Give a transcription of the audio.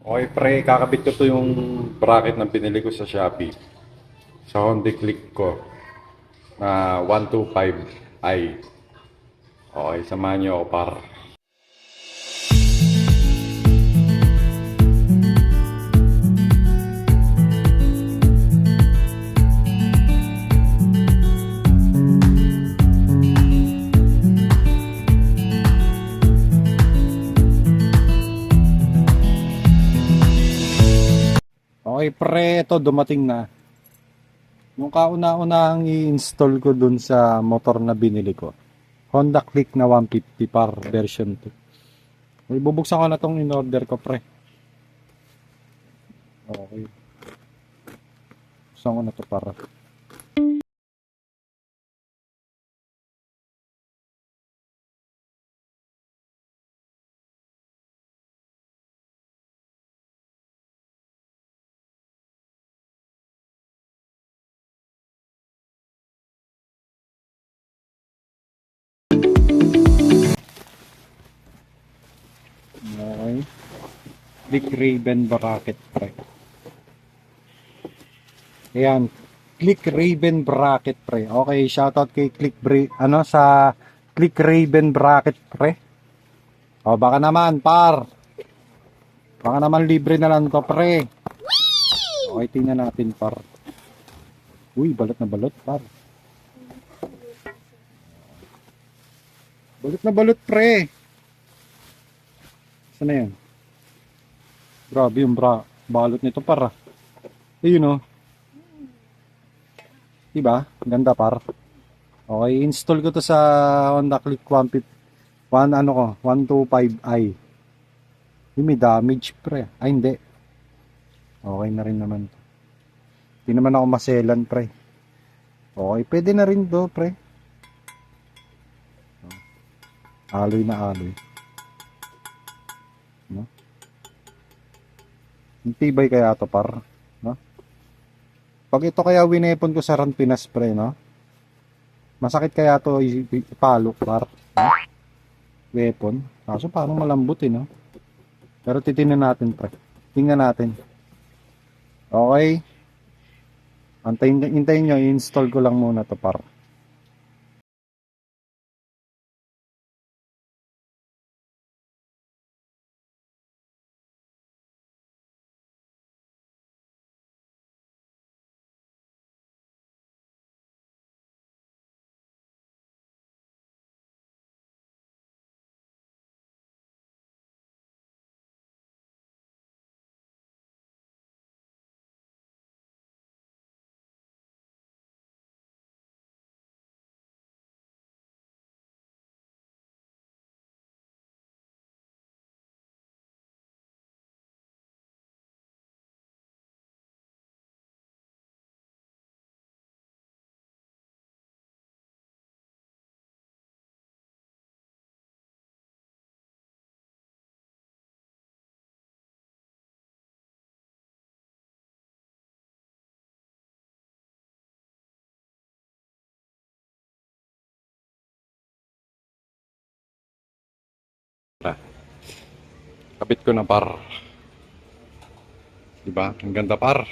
Okay pre, kakabit ko to yung bracket na binili ko sa Shopee. Sa Honda Click ko na 125i. Okay, samahan niyo ako par. Okay pre, ito dumating na. Yung kauna-unahang i-install ko dun sa motor na binili ko. Honda Click na 150 par version 2. Ibubuksan ko na tong in-order ko pre. Okay. Buksan ko na to para. Okay. Click Raven bracket pre. Ayan. Click Raven bracket pre. Okay, shoutout kay sa Click Raven bracket pre. O baka naman par. Baka naman libre na lang to pre. Okay, tingnan natin par. Uy, balot na balot par. Balot na balot pre. Saan na yan? Grabe yung balot nito para. Ayun o. Diba? Ganda par. Okay, install ko to sa Honda Click 125i. Yung may damage pre. Ay hindi. Okay na rin naman. Hindi naman ako maselan pre. Okay, pwede na rin to pre. Aloy na aloy. No? Tibay kaya to par. No? Pag ito kaya winepon ko sa Run Pinas pre, no? Masakit kaya to ipalo par. No? Weapon. Kaso parang malambot no? Pero titingnan natin pre. Tingnan natin. Okay. Hintayin nyo, i-install ko lang muna to par. Kabit ko na par. Diba? Ang ganda par.